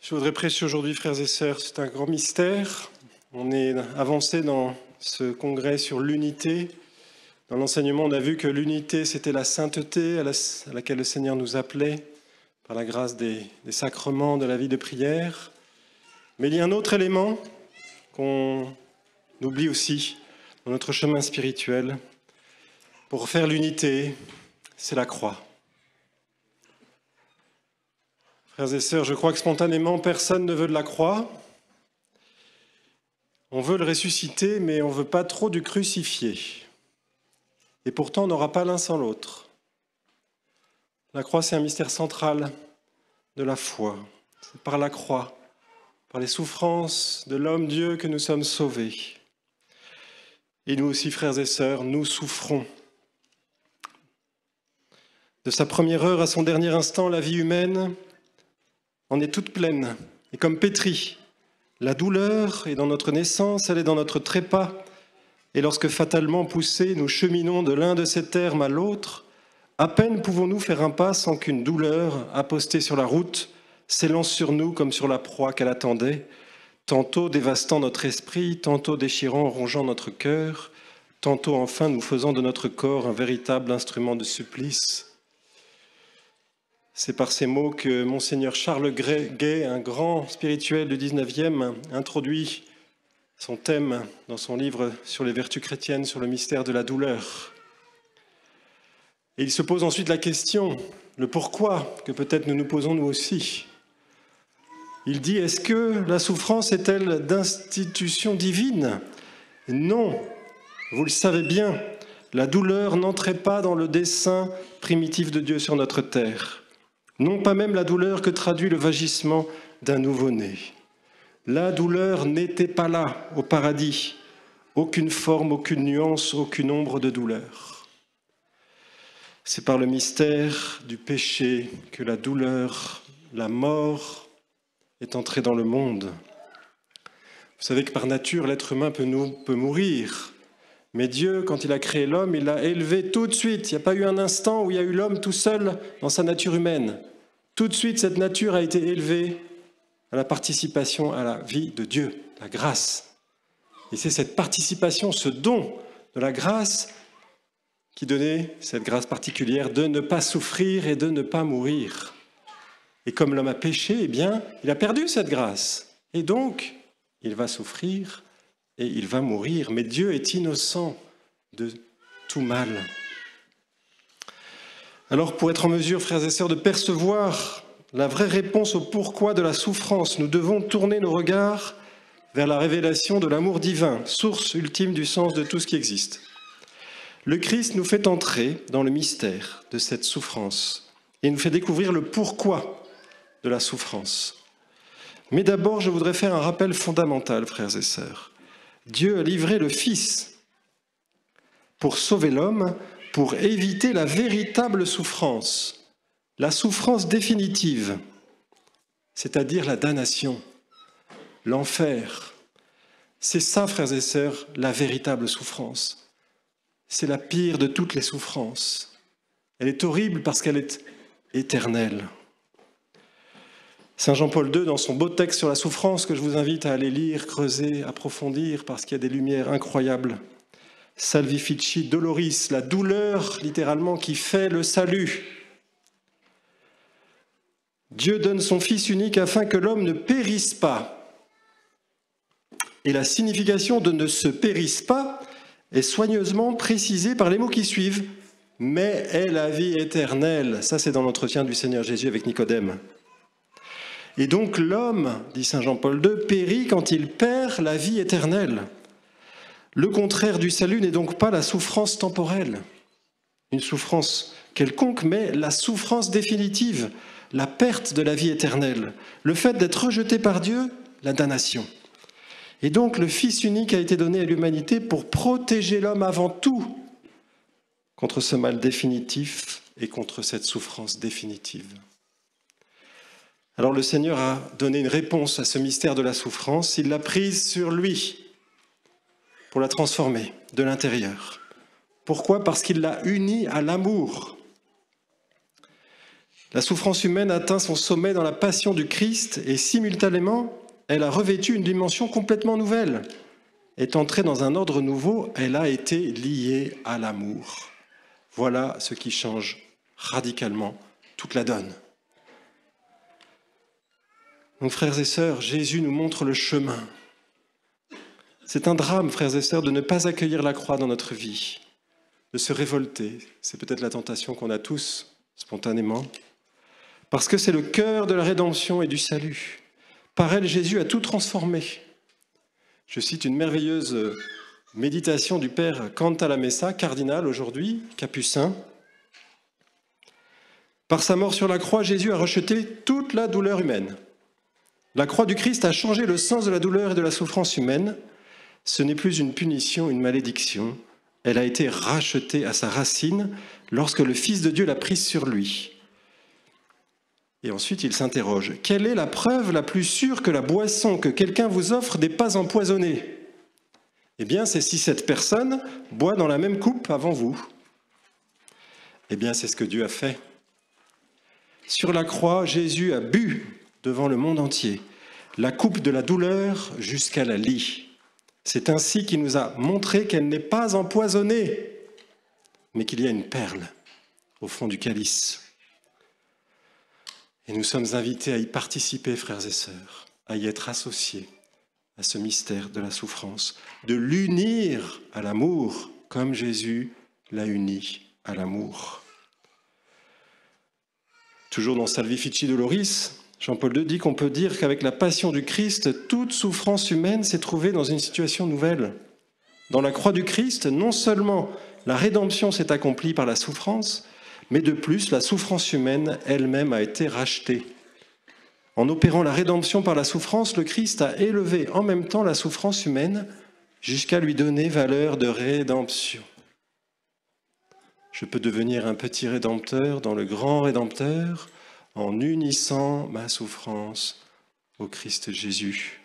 Je voudrais prêcher aujourd'hui, frères et sœurs, c'est un grand mystère. On est avancé dans ce congrès sur l'unité. Dans l'enseignement, on a vu que l'unité, c'était la sainteté à laquelle le Seigneur nous appelait par la grâce des sacrements de la vie de prière. Mais il y a un autre élément qu'on oublie aussi dans notre chemin spirituel. Pour faire l'unité, c'est la croix. Frères et sœurs, je crois que spontanément, personne ne veut de la croix. On veut le ressusciter, mais on ne veut pas trop du crucifié. Et pourtant, on n'aura pas l'un sans l'autre. La croix, c'est un mystère central de la foi. C'est par la croix, par les souffrances de l'homme-dieu que nous sommes sauvés. Et nous aussi, frères et sœurs, nous souffrons. De sa première heure à son dernier instant, la vie humaine en est toute pleine. Et comme pétrie, la douleur est dans notre naissance, elle est dans notre trépas. Et lorsque fatalement poussés, nous cheminons de l'un de ces termes à l'autre, à peine pouvons-nous faire un pas sans qu'une douleur, appostée sur la route, s'élance sur nous comme sur la proie qu'elle attendait, tantôt dévastant notre esprit, tantôt déchirant, rongeant notre cœur, tantôt enfin nous faisant de notre corps un véritable instrument de supplice. C'est par ces mots que Monseigneur Charles Guay, un grand spirituel du 19e, introduit son thème dans son livre sur les vertus chrétiennes, sur le mystère de la douleur. Et il se pose ensuite la question, le pourquoi, que peut-être nous nous posons nous aussi. Il dit, est-ce que la souffrance est-elle d'institution divine? Non, vous le savez bien, la douleur n'entrait pas dans le dessein primitif de Dieu sur notre terre. Non pas même la douleur que traduit le vagissement d'un nouveau-né. La douleur n'était pas là, au paradis. Aucune forme, aucune nuance, aucune ombre de douleur. C'est par le mystère du péché que la douleur, la mort, est entrée dans le monde. Vous savez que par nature, l'être humain peut mourir. Mais Dieu, quand il a créé l'homme, il l'a élevé tout de suite. Il n'y a pas eu un instant où il y a eu l'homme tout seul dans sa nature humaine. Tout de suite, cette nature a été élevée à la participation à la vie de Dieu, la grâce. Et c'est cette participation, ce don de la grâce qui donnait cette grâce particulière de ne pas souffrir et de ne pas mourir. Et comme l'homme a péché, eh bien, il a perdu cette grâce. Et donc, il va souffrir et il va mourir. Mais Dieu est innocent de tout mal. Alors, pour être en mesure, frères et sœurs, de percevoir la vraie réponse au pourquoi de la souffrance, nous devons tourner nos regards vers la révélation de l'amour divin, source ultime du sens de tout ce qui existe. Le Christ nous fait entrer dans le mystère de cette souffrance et nous fait découvrir le pourquoi de la souffrance. Mais d'abord, je voudrais faire un rappel fondamental, frères et sœurs. Dieu a livré le Fils pour sauver l'homme, pour éviter la véritable souffrance, la souffrance définitive, c'est-à-dire la damnation, l'enfer. C'est ça, frères et sœurs, la véritable souffrance. C'est la pire de toutes les souffrances. Elle est horrible parce qu'elle est éternelle. Saint Jean-Paul II, dans son beau texte sur la souffrance, que je vous invite à aller lire, creuser, approfondir, parce qu'il y a des lumières incroyables. Salvifici doloris, la douleur, littéralement, qui fait le salut. Dieu donne son Fils unique afin que l'homme ne périsse pas. Et la signification de ne se périsse pas est soigneusement précisée par les mots qui suivent. Mais est la vie éternelle. Ça, c'est dans l'entretien du Seigneur Jésus avec Nicodème. Et donc l'homme, dit saint Jean-Paul II, périt quand il perd la vie éternelle. Le contraire du salut n'est donc pas la souffrance temporelle, une souffrance quelconque, mais la souffrance définitive, la perte de la vie éternelle, le fait d'être rejeté par Dieu, la damnation. Et donc le Fils unique a été donné à l'humanité pour protéger l'homme avant tout contre ce mal définitif et contre cette souffrance définitive. Alors le Seigneur a donné une réponse à ce mystère de la souffrance, il l'a prise sur lui pour la transformer de l'intérieur. Pourquoi ? Parce qu'il l'a uni à l'amour. La souffrance humaine atteint son sommet dans la passion du Christ et simultanément, elle a revêtu une dimension complètement nouvelle. Est entrée dans un ordre nouveau, elle a été liée à l'amour. Voilà ce qui change radicalement toute la donne. Donc frères et sœurs, Jésus nous montre le chemin. C'est un drame, frères et sœurs, de ne pas accueillir la croix dans notre vie, de se révolter. C'est peut-être la tentation qu'on a tous, spontanément, parce que c'est le cœur de la rédemption et du salut. Par elle, Jésus a tout transformé. Je cite une merveilleuse méditation du père Cantalamessa, cardinal aujourd'hui, capucin. Par sa mort sur la croix, Jésus a rejeté toute la douleur humaine. La croix du Christ a changé le sens de la douleur et de la souffrance humaine. Ce n'est plus une punition, une malédiction. Elle a été rachetée à sa racine lorsque le Fils de Dieu l'a prise sur lui. Et ensuite, il s'interroge. Quelle est la preuve la plus sûre que la boisson que quelqu'un vous offre n'est pas empoisonnée ? Eh bien, c'est si cette personne boit dans la même coupe avant vous. Eh bien, c'est ce que Dieu a fait. Sur la croix, Jésus a bu devant le monde entier la coupe de la douleur jusqu'à la lie. C'est ainsi qu'il nous a montré qu'elle n'est pas empoisonnée, mais qu'il y a une perle au fond du calice. Et nous sommes invités à y participer, frères et sœurs, à y être associés à ce mystère de la souffrance, de l'unir à l'amour, comme Jésus l'a uni à l'amour. Toujours dans Salvifici Doloris, Jean-Paul II dit qu'on peut dire qu'avec la passion du Christ, toute souffrance humaine s'est trouvée dans une situation nouvelle. Dans la croix du Christ, non seulement la rédemption s'est accomplie par la souffrance, mais de plus, la souffrance humaine elle-même a été rachetée. En opérant la rédemption par la souffrance, le Christ a élevé en même temps la souffrance humaine jusqu'à lui donner valeur de rédemption. Je peux devenir un petit rédempteur dans le grand rédempteur en unissant ma souffrance au Christ Jésus.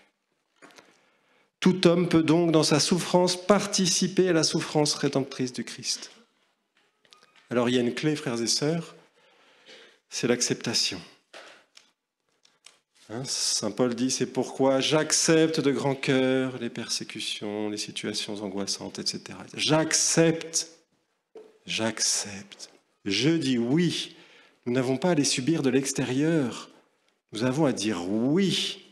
Tout homme peut donc, dans sa souffrance, participer à la souffrance rédemptrice du Christ. Alors il y a une clé, frères et sœurs, c'est l'acceptation. Saint Paul dit, c'est pourquoi j'accepte de grand cœur les persécutions, les situations angoissantes, etc. J'accepte, je dis oui. Nous n'avons pas à les subir de l'extérieur, nous avons à dire oui,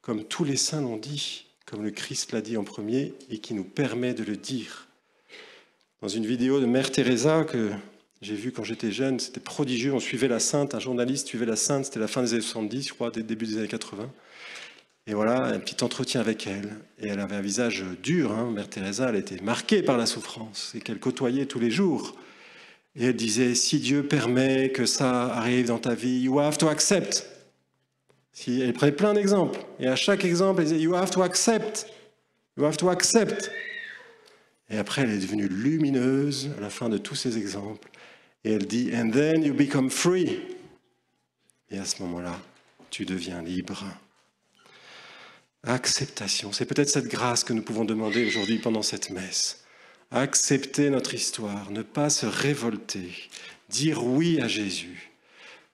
comme tous les saints l'ont dit, comme le Christ l'a dit en premier et qui nous permet de le dire. Dans une vidéo de Mère Teresa que j'ai vue quand j'étais jeune, c'était prodigieux, on suivait la sainte, un journaliste suivait la sainte, c'était la fin des années 70, je crois, début des années 80. Et voilà, un petit entretien avec elle. Et elle avait un visage dur, Mère Teresa, elle était marquée par la souffrance et qu'elle côtoyait tous les jours. Et elle disait, si Dieu permet que ça arrive dans ta vie, you have to accept. Elle prenait plein d'exemples. Et à chaque exemple, elle disait, you have to accept. You have to accept. Et après, elle est devenue lumineuse à la fin de tous ces exemples. Et elle dit, and then you become free. Et à ce moment-là, tu deviens libre. Acceptation. C'est peut-être cette grâce que nous pouvons demander aujourd'hui pendant cette messe. Accepter notre histoire, ne pas se révolter, dire oui à Jésus.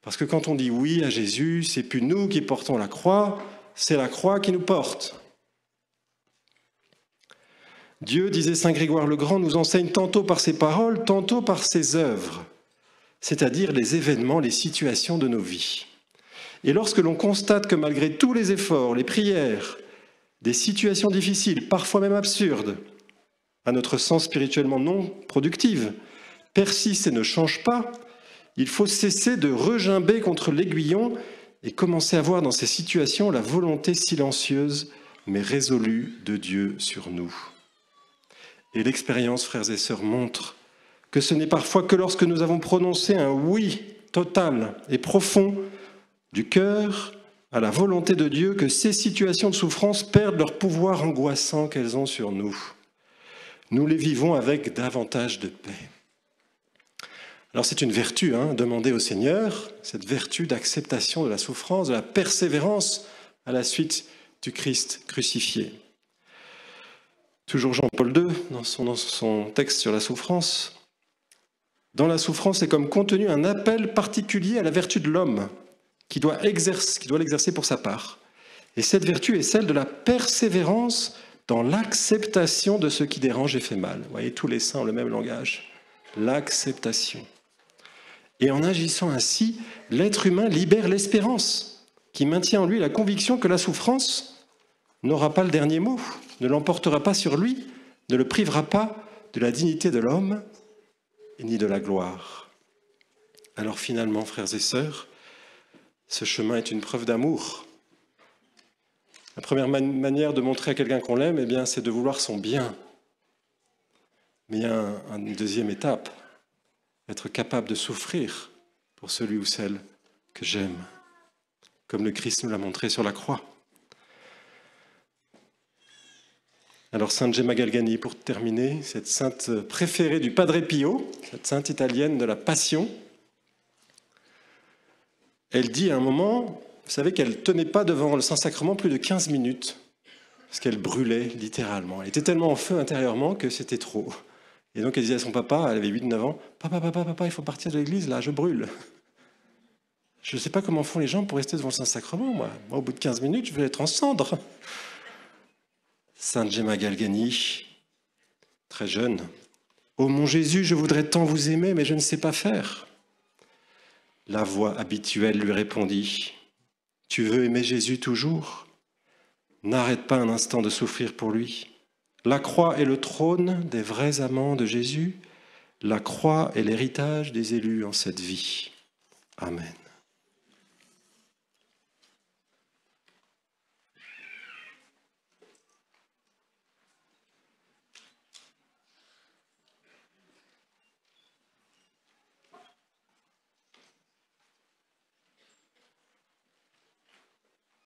Parce que quand on dit oui à Jésus, c'est plus nous qui portons la croix, c'est la croix qui nous porte. Dieu, disait saint Grégoire le Grand, nous enseigne tantôt par ses paroles, tantôt par ses œuvres, c'est-à-dire les événements, les situations de nos vies. Et lorsque l'on constate que malgré tous les efforts, les prières, des situations difficiles, parfois même absurdes, à notre sens spirituellement non productives, persistent et ne changent pas, il faut cesser de regimber contre l'aiguillon et commencer à voir dans ces situations la volonté silencieuse mais résolue de Dieu sur nous. Et l'expérience, frères et sœurs, montre que ce n'est parfois que lorsque nous avons prononcé un oui total et profond du cœur à la volonté de Dieu que ces situations de souffrance perdent leur pouvoir angoissant qu'elles ont sur nous. Nous les vivons avec davantage de paix. Alors c'est une vertu, demander au Seigneur, cette vertu d'acceptation de la souffrance, de la persévérance à la suite du Christ crucifié. Toujours Jean-Paul II, dans son texte sur la souffrance, dans la souffrance est comme contenu un appel particulier à la vertu de l'homme qui doit l'exercer pour sa part. Et cette vertu est celle de la persévérance dans l'acceptation de ce qui dérange et fait mal. Vous voyez, tous les saints ont le même langage. L'acceptation. Et en agissant ainsi, l'être humain libère l'espérance, qui maintient en lui la conviction que la souffrance n'aura pas le dernier mot, ne l'emportera pas sur lui, ne le privera pas de la dignité de l'homme, ni de la gloire. Alors finalement, frères et sœurs, ce chemin est une preuve d'amour. La première manière de montrer à quelqu'un qu'on l'aime, eh bien, c'est de vouloir son bien. Mais il y a une deuxième étape, être capable de souffrir pour celui ou celle que j'aime, comme le Christ nous l'a montré sur la croix. Alors, Sainte Gemma Galgani, pour terminer, cette sainte préférée du Padre Pio, cette sainte italienne de la Passion, elle dit à un moment, vous savez qu'elle ne tenait pas devant le Saint-Sacrement plus de 15 minutes, parce qu'elle brûlait littéralement. Elle était tellement en feu intérieurement que c'était trop. Et donc elle disait à son papa, elle avait 8-9 ans, « Papa, il faut partir de l'église, là, je brûle. » Je ne sais pas comment font les gens pour rester devant le Saint-Sacrement, moi. Moi, au bout de 15 minutes, je vais être en cendres. Sainte Gemma Galgani, très jeune. « Ô mon Jésus, je voudrais tant vous aimer, mais je ne sais pas faire. » La voix habituelle lui répondit, « Tu veux aimer Jésus toujours? N'arrête pas un instant de souffrir pour lui. La croix est le trône des vrais amants de Jésus. La croix est l'héritage des élus en cette vie. Amen. »